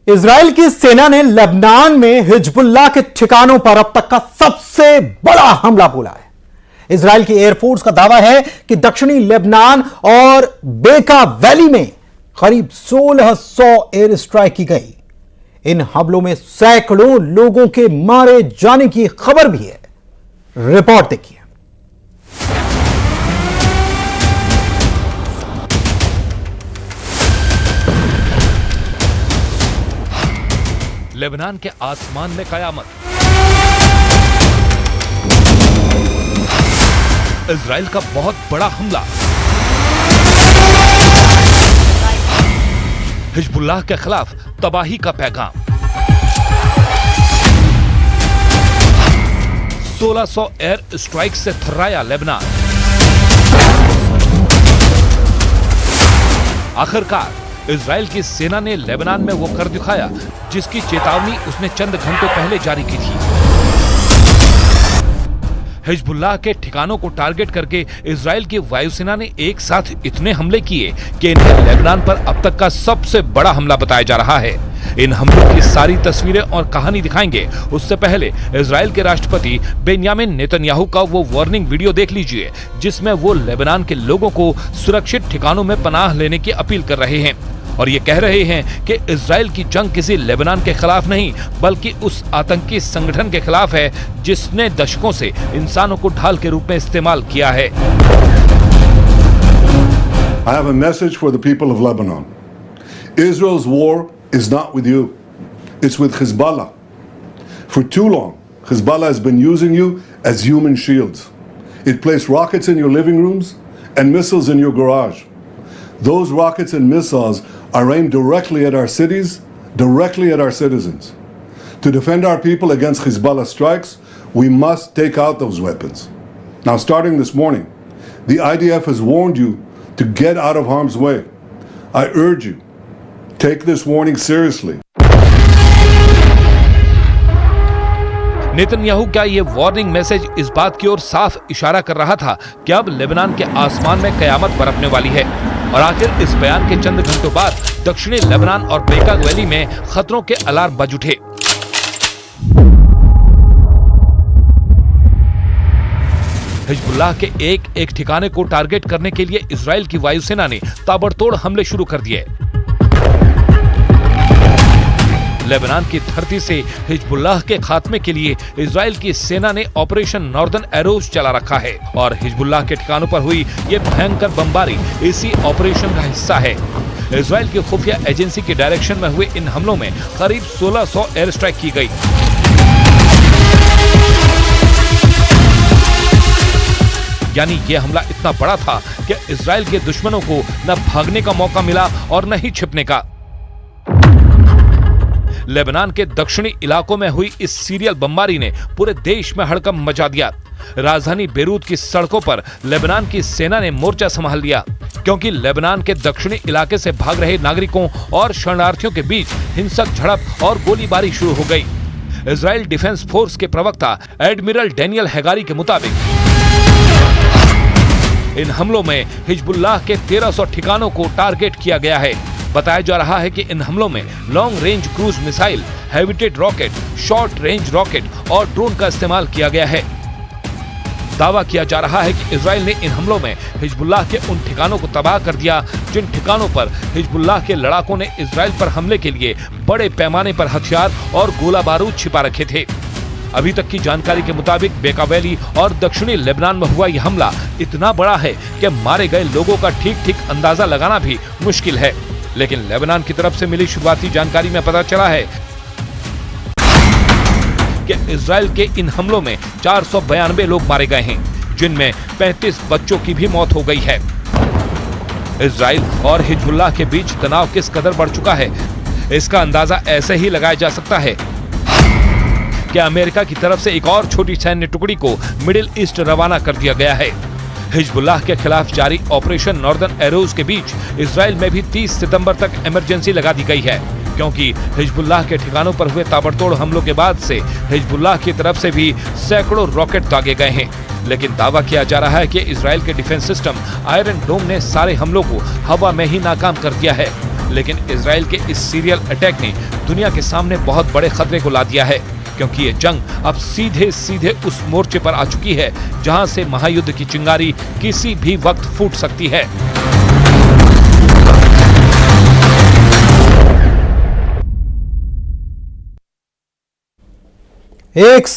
Israel की सेना ने लेबनान में हिजबुल्लाह के ठिकानों पर अब तक का सबसे बड़ा हमला बोला है। इजराइल की एयरफोर्स का दावा है कि दक्षिणी लेबनान और बेका वैली में करीब 1600 एयर स्ट्राइक की गई। इन हमलों में सैकड़ों लोगों के मारे जाने की खबर भी है। रिपोर्ट देखिए। लेबनान के आसमान में कयामत। इजराइल का बहुत बड़ा हमला। हिजबुल्लाह के खिलाफ तबाही का पैगाम। 1600 एयर स्ट्राइक से थर्राया लेबनान। आखिरकार इजराइल की सेना ने लेबनान में वो कर दिखाया जिसकी चेतावनी उसने चंद घंटों पहले जारी की थी। हिजबुल्लाह के ठिकानों को टारगेट करके इजराइल की वायुसेना ने एक साथ इतने हमले किए कि इन्हें लेबनान पर अब तक का सबसे बड़ा हमला बताया जा रहा है। इन हमलों की सारी तस्वीरें और कहानी दिखाएंगे। उससे पहले इजराइल के राष्ट्रपति बेंयामिन नेतन्याहू का वो वार्निंग वीडियो देख लीजिए जिसमें वो लेबनान के लोगों को सुरक्षित ठिकानों में पनाह लेने की अपील कर रहे हैं और ये कह रहे हैं कि इजराइल की जंग किसी लेबनान के खिलाफ नहीं बल्कि उस आतंकी संगठन के खिलाफ है जिसने दशकों से इंसानों को ढाल के रूप में इस्तेमाल किया है। I have a message for the people of Lebanon. Israel's war is not with you. It's with Hezbollah. For too long, Hezbollah has been using you as human shields. It placed rockets in your living rooms and missiles in your garage. Those rockets and missiles are aimed directly at our cities, directly at our citizens. To defend our people against Hezbollah strikes, we must take out those weapons. Now, starting this morning, the IDF has warned you to get out of harm's way. I urge you, take this warning seriously. Netanyahu का ये warning message इस बात की ओर साफ इशारा कर रहा था कि अब लेबनान के आसमान में कयामत बरपने वाली है। और आखिर इस बयान के चंद घंटों बाद दक्षिणी लेबनान और बेका वैली में खतरों के अलार्म बज उठे। हिजबुल्लाह के एक ठिकाने को टारगेट करने के लिए इजराइल की वायुसेना ने ताबड़तोड़ हमले शुरू कर दिए। लेबनान की धरती से हिजबुल्लाह के खात्मे के लिए इजराइल की सेना ने ऑपरेशन नॉर्दर्न एरोज चला रखा है और हिजबुल्लाह के ठिकानों पर हुई ये भयंकर बमबारी इसी ऑपरेशन का हिस्सा है। इजराइल की खुफिया एजेंसी के डायरेक्शन में हुए इन हमलों में करीब 1600 एयर स्ट्राइक की गई। यानी ये हमला इतना बड़ा था कि इजराइल के दुश्मनों को न भागने का मौका मिला और न ही छिपने का। लेबनान के दक्षिणी इलाकों में हुई इस सीरियल बमबारी ने पूरे देश में हड़कंप मचा दिया। राजधानी बेरूत की सड़कों पर लेबनान की सेना ने मोर्चा संभाल लिया क्योंकि लेबनान के दक्षिणी इलाके से भाग रहे नागरिकों और शरणार्थियों के बीच हिंसक झड़प और गोलीबारी शुरू हो गई। इजराइल डिफेंस फोर्स के प्रवक्ता एडमिरल डेनियल हैगारी के मुताबिक इन हमलों में हिजबुल्लाह के 1300 ठिकानों को टारगेट किया गया है। बताया जा रहा है कि इन हमलों में लॉन्ग रेंज क्रूज मिसाइल, हेविटेड रॉकेट, शॉर्ट रेंज रॉकेट और ड्रोन का इस्तेमाल किया गया है। दावा किया जा रहा है कि इजराइल ने इन हमलों में हिजबुल्लाह के उन ठिकानों को तबाह कर दिया जिन ठिकानों पर हिजबुल्लाह के लड़ाकों ने इजराइल पर हमले के लिए बड़े पैमाने पर हथियार और गोला बारूद छिपा रखे थे। अभी तक की जानकारी के मुताबिक बेका वैली और दक्षिणी लेबनान में हुआ यह हमला इतना बड़ा है कि मारे गए लोगों का ठीक अंदाजा लगाना भी मुश्किल है। लेकिन लेबनान की तरफ से मिली शुरुआती जानकारी में पता चला है कि इजराइल के इन हमलों में 492 लोग मारे गए हैं जिनमें 35 बच्चों की भी मौत हो गई है। इजराइल और हिजबुल्लाह के बीच तनाव किस कदर बढ़ चुका है इसका अंदाजा ऐसे ही लगाया जा सकता है कि अमेरिका की तरफ से एक और छोटी सैन्य टुकड़ी को मिडिल ईस्ट रवाना कर दिया गया है। हिजबुल्लाह के खिलाफ जारी ऑपरेशन नॉर्दर्न एरोज के बीच इजराइल में भी 30 सितंबर तक इमरजेंसी लगा दी गई है क्योंकि हिजबुल्लाह के ठिकानों पर हुए ताबड़तोड़ हमलों के बाद से हिजबुल्लाह की तरफ से भी सैकड़ों रॉकेट दागे गए हैं। लेकिन दावा किया जा रहा है कि इजराइल के डिफेंस सिस्टम आयरन डोम ने सारे हमलों को हवा में ही नाकाम कर दिया है लेकिन इजराइल के इस सीरियल अटैक ने दुनिया के सामने बहुत बड़े खतरे को ला दिया है, क्योंकि ये जंग अब सीधे सीधे उस मोर्चे पर आ चुकी है जहां से महायुद्ध की चिंगारी किसी भी वक्त फूट सकती है। एक